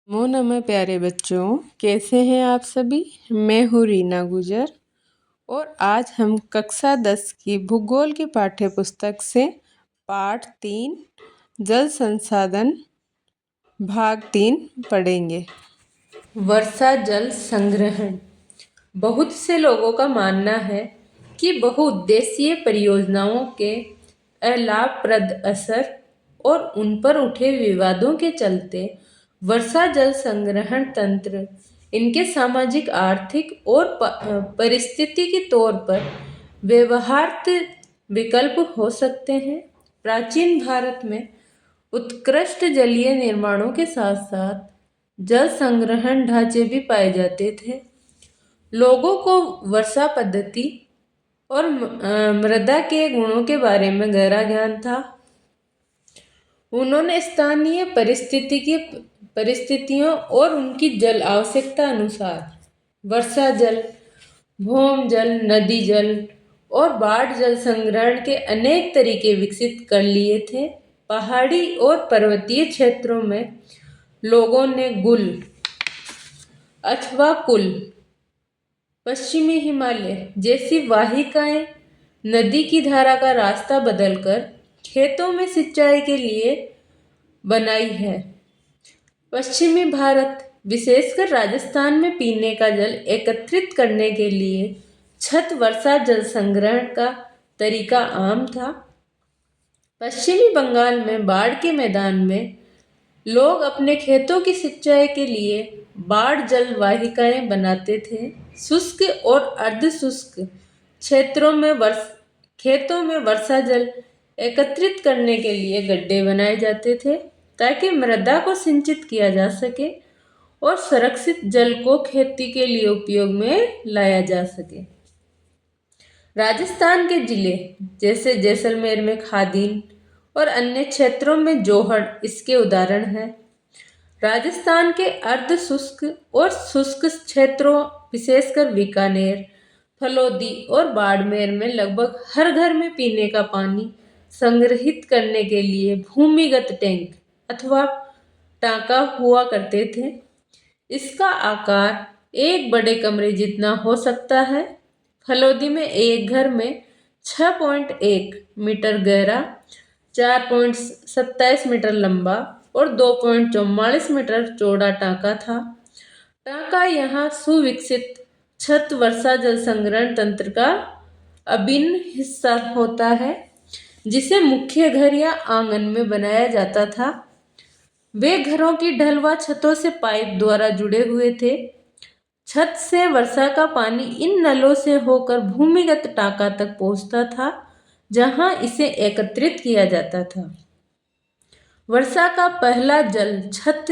नमो नमः प्यारे बच्चों, कैसे हैं आप सभी। मैं हूँ रीना गुजर और आज हम कक्षा 10 की भूगोल की पाठ्य पुस्तक से पाठ 3 जल संसाधन भाग 3 पढ़ेंगे। वर्षा जल संग्रहण। बहुत से लोगों का मानना है कि बहुउद्देशीय परियोजनाओं के अलाभप्रद असर और उन पर उठे विवादों के चलते वर्षा जल संग्रहण तंत्र इनके सामाजिक, आर्थिक और पारिस्थितिकी तौर पर व्यवहार्य विकल्प हो सकते हैं। प्राचीन भारत में उत्कृष्ट जलीय निर्माणों के साथ साथ जल संग्रहण ढांचे भी पाए जाते थे। लोगों को वर्षा पद्धति और मृदा के गुणों के बारे में गहरा ज्ञान था। उन्होंने स्थानीय परिस्थितियों और उनकी जल आवश्यकता अनुसार वर्षा जल, भौम जल, नदी जल और बाढ़ जल संग्रहण के अनेक तरीके विकसित कर लिए थे। पहाड़ी और पर्वतीय क्षेत्रों में लोगों ने गुल अथवा कुल, पश्चिमी हिमालय जैसी वाहिकाएं नदी की धारा का रास्ता बदलकर खेतों में सिंचाई के लिए बनाई है। पश्चिमी भारत, विशेषकर राजस्थान में पीने का जल एकत्रित करने के लिए छत वर्षा जल संग्रहण का तरीका आम था। पश्चिमी बंगाल में बाढ़ के मैदान में लोग अपने खेतों की सिंचाई के लिए बाढ़ जल वाहिकाएं बनाते थे। शुष्क और अर्ध शुष्क क्षेत्रों में खेतों में वर्षा जल एकत्रित करने के लिए गड्ढे बनाए जाते थे ताकि मृदा को सिंचित किया जा सके और संरक्षित जल को खेती के लिए उपयोग में लाया जा सके। राजस्थान के जिले जैसे जैसलमेर में खादीन और अन्य क्षेत्रों में जोहड़ इसके उदाहरण हैं। राजस्थान के अर्ध शुष्क और शुष्क क्षेत्रों, विशेषकर बीकानेर, फलोदी और बाड़मेर में लगभग हर घर में पीने का पानी संग्रहित करने के लिए भूमिगत टैंक अथवा टांका हुआ करते थे। इसका आकार एक बड़े कमरे जितना हो सकता है। फलोदी में एक घर में 6.1 मीटर गहरा, 4.27 मीटर लंबा और 2.44 मीटर चौड़ा टांका था। टांका यहाँ सुविकसित छत वर्षा जल संग्रहण तंत्र का अभिन्न हिस्सा होता है, जिसे मुख्य घर या आंगन में बनाया जाता था। वे घरों की ढलवा छतों से पाइप द्वारा जुड़े हुए थे। छत से वर्षा का पानी इन नलों से होकर भूमिगत टांका तक पहुंचता था, जहां इसे एकत्रित किया जाता था। वर्षा का पहला जल छत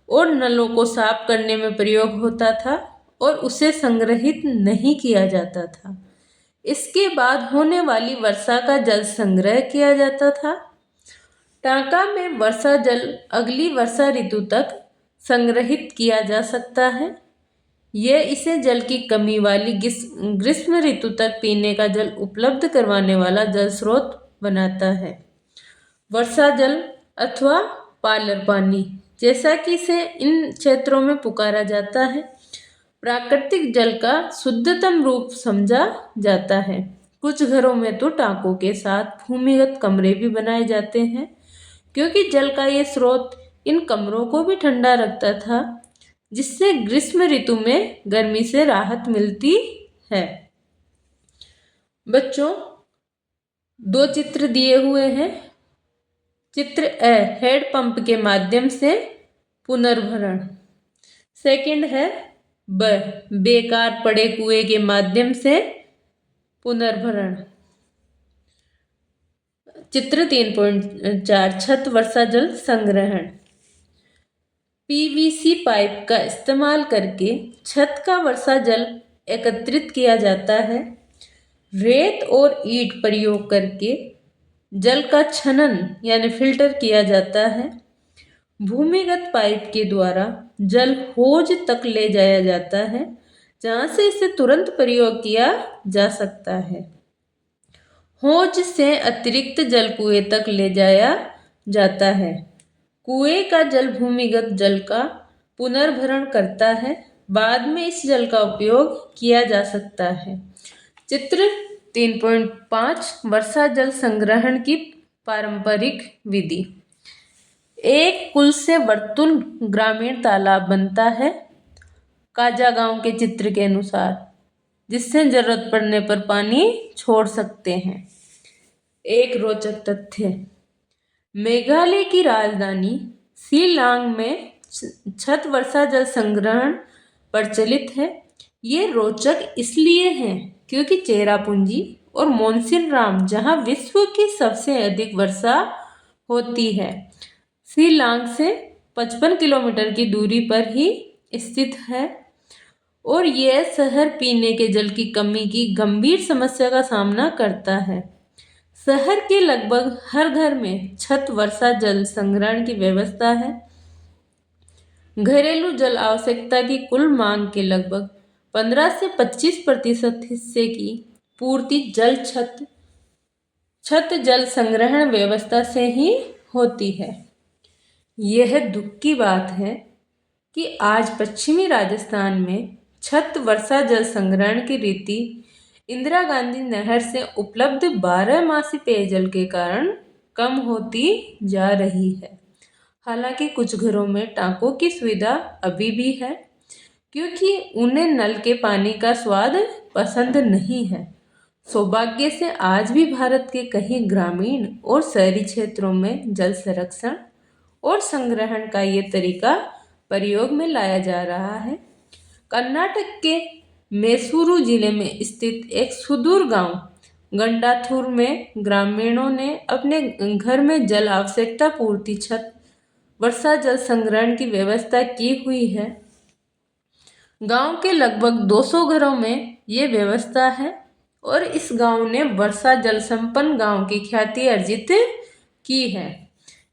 और नलों को साफ करने में प्रयोग होता था और उसे संग्रहित नहीं किया जाता था। इसके बाद होने वाली वर्षा का जल संग्रह किया जाता था। टांका में वर्षा जल अगली वर्षा ऋतु तक संग्रहित किया जा सकता है। यह इसे जल की कमी वाली ग्रीष्म ऋतु तक पीने का जल उपलब्ध करवाने वाला जल स्रोत बनाता है। वर्षा जल अथवा पालर पानी, जैसा कि इसे इन क्षेत्रों में पुकारा जाता है, प्राकृतिक जल का शुद्धतम रूप समझा जाता है। कुछ घरों में तो टांकों के साथ भूमिगत कमरे भी बनाए जाते हैं, क्योंकि जल का ये स्रोत इन कमरों को भी ठंडा रखता था, जिससे ग्रीष्म ऋतु में गर्मी से राहत मिलती है। बच्चों, 2 चित्र दिए हुए हैं। चित्र ए, हेड पंप के माध्यम से पुनर्भरण। सेकंड है ब, बेकार पड़े कुएं के माध्यम से पुनर्भरण। चित्र 3.4 छत वर्षा जल संग्रहण। पीवीसी पाइप का इस्तेमाल करके छत का वर्षा जल एकत्रित किया जाता है। रेत और ईंट प्रयोग करके जल का छनन यानी फिल्टर किया जाता है। भूमिगत पाइप के द्वारा जल हौज तक ले जाया जाता है, जहां से इसे तुरंत प्रयोग किया जा सकता है। हौज से अतिरिक्त जल कुएं तक ले जाया जाता है। कुएं का जल भूमिगत जल का पुनर्भरण करता है। बाद में इस जल का उपयोग किया जा सकता है। चित्र 3.5 वर्षा जल संग्रहण की पारंपरिक विधि। एक कुल से वर्तुल ग्रामीण तालाब बनता है काजा गांव के चित्र के अनुसार, जिससे जरूरत पड़ने पर पानी छोड़ सकते हैं। एक रोचक तथ्य, मेघालय की राजधानी शिलांग में छत वर्षा जल संग्रहण प्रचलित है। ये रोचक इसलिए है क्योंकि चेरापूंजी और मोनसिनराम जहां विश्व की सबसे अधिक वर्षा होती है, शिलांग से 55 किलोमीटर की दूरी पर ही स्थित है और यह शहर पीने के जल की कमी की गंभीर समस्या का सामना करता है। शहर के लगभग हर घर में छत वर्षा जल संग्रहण की व्यवस्था है। घरेलू जल आवश्यकता की कुल मांग के लगभग 15 से 25% हिस्से की पूर्ति छत जल संग्रहण व्यवस्था से ही होती है। यह दुख की बात है कि आज पश्चिमी राजस्थान में छत वर्षा जल संग्रहण की रीति इंदिरा गांधी नहर से उपलब्ध 12 मासी पेयजल के कारण कम होती जा रही है। हालांकि कुछ घरों में टांकों की सुविधा अभी भी है, क्योंकि उन्हें नल के पानी का स्वाद पसंद नहीं है। सौभाग्य से आज भी भारत के कई ग्रामीण और शहरी क्षेत्रों में जल संरक्षण और संग्रहण का ये तरीका प्रयोग में लाया जा रहा है। कर्नाटक के मैसूरू जिले में स्थित एक सुदूर गांव गंडाथुर में ग्रामीणों ने अपने घर में जल आवश्यकता पूर्ति छत वर्षा जल संग्रहण की व्यवस्था की हुई है। गांव के लगभग 200 घरों में ये व्यवस्था है और इस गांव ने वर्षा जल संपन्न गांव की ख्याति अर्जित की है।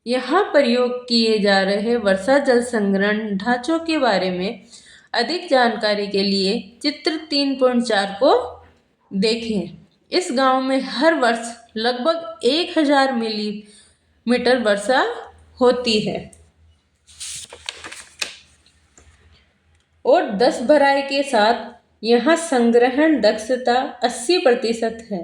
यहाँ प्रयोग किए जा रहे वर्षा जल संग्रहण ढांचों के बारे में अधिक जानकारी के लिए चित्र 3.4 को देखें। इस गांव में हर वर्ष लगभग 1000 मिलीमीटर वर्षा होती है और 10 भराई के साथ यहाँ संग्रहण दक्षता 80% है।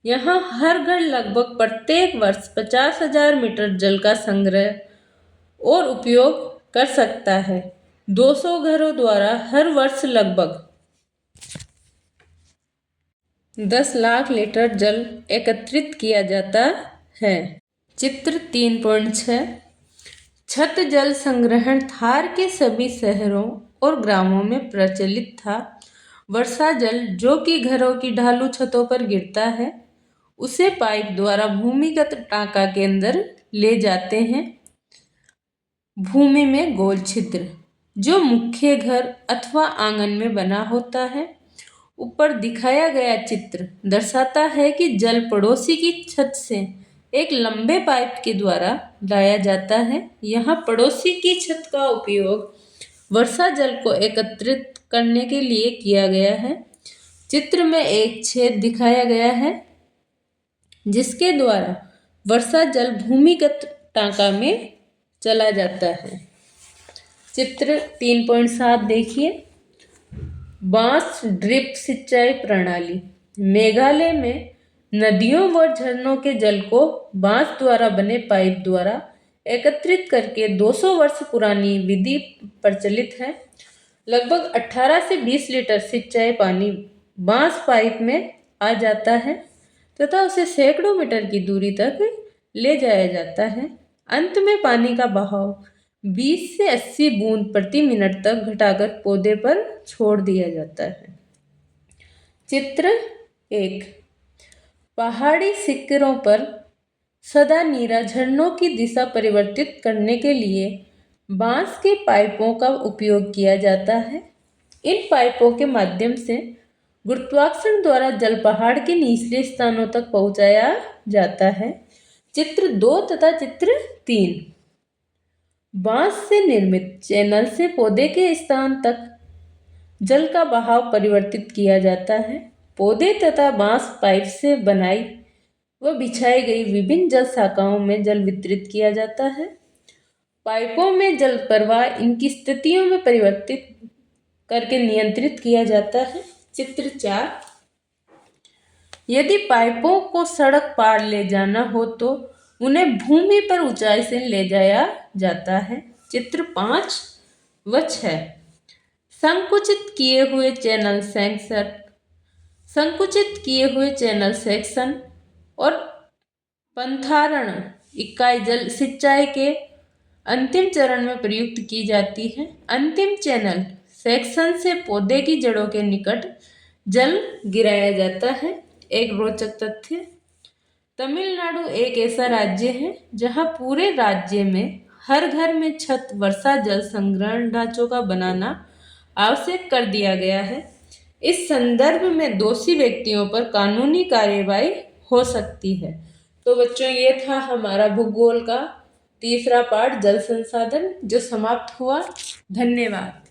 यहाँ हर घर लगभग प्रत्येक वर्ष 50,000 मीटर जल का संग्रह और उपयोग कर सकता है। 200 घरों द्वारा हर वर्ष लगभग 10 लाख लीटर जल एकत्रित किया जाता है। चित्र 3.6 छत जल संग्रहण थार के सभी शहरों और ग्रामों में प्रचलित था। वर्षा जल जो कि घरों की ढालू छतों पर गिरता है, उसे पाइप द्वारा भूमिगत टांका के अंदर ले जाते हैं। भूमि में गोल छिद्र जो मुख्य घर अथवा आंगन में बना होता है। ऊपर दिखाया गया चित्र दर्शाता है कि जल पड़ोसी की छत से एक लंबे पाइप के द्वारा लाया जाता है। यहाँ पड़ोसी की छत का उपयोग वर्षा जल को एकत्रित करने के लिए किया गया है। चित्र में एक छेद दिखाया गया है जिसके द्वारा वर्षा जल भूमिगत टांका में चला जाता है। चित्र 3.7 देखिए। बांस ड्रिप सिंचाई प्रणाली। मेघालय में नदियों व झरनों के जल को बांस द्वारा बने पाइप द्वारा एकत्रित करके 200 वर्ष पुरानी विधि प्रचलित है। लगभग 18 से 20 लीटर सिंचाई पानी बांस पाइप में आ जाता है तथा उसे सैकड़ों मीटर की दूरी तक ले जाया जाता है। अंत में पानी का बहाव 20 से 80 बूंद प्रति मिनट तक घटाकर पौधे पर छोड़ दिया जाता है। चित्र 1 पहाड़ी शिखरों पर सदा नीरा झरनों की दिशा परिवर्तित करने के लिए बांस के पाइपों का उपयोग किया जाता है। इन पाइपों के माध्यम से गुरुत्वाकर्षण द्वारा जल पहाड़ के निचले स्थानों तक पहुंचाया जाता है। चित्र 2 तथा चित्र 3 बांस से निर्मित चैनल से पौधे के स्थान तक जल का बहाव परिवर्तित किया जाता है। पौधे तथा बांस पाइप से बनाई व बिछाई गई विभिन्न जल शाखाओं में जल वितरित किया जाता है। पाइपों में जल प्रवाह इनकी स्थितियों में परिवर्तित करके नियंत्रित किया जाता है। चित्र 4, यदि पाइपों को सड़क पार ले जाना हो तो उन्हें भूमि पर ऊंचाई से ले जाया जाता है। चित्र 5 व 6, संकुचित किए हुए चैनल सेक्शन, संकुचित किए हुए चैनल सेक्शन और पंथारण इकाई जल सिंचाई के अंतिम चरण में प्रयुक्त की जाती है। अंतिम चैनल सेक्शन से पौधे की जड़ों के निकट जल गिराया जाता है। एक रोचक तथ्य, तमिलनाडु एक ऐसा राज्य है जहां पूरे राज्य में हर घर में छत वर्षा जल संग्रहण ढांचों का बनाना आवश्यक कर दिया गया है। इस संदर्भ में दोषी व्यक्तियों पर कानूनी कार्यवाही हो सकती है। तो बच्चों, ये था हमारा भूगोल का तीसरा पाठ जल संसाधन जो समाप्त हुआ। धन्यवाद।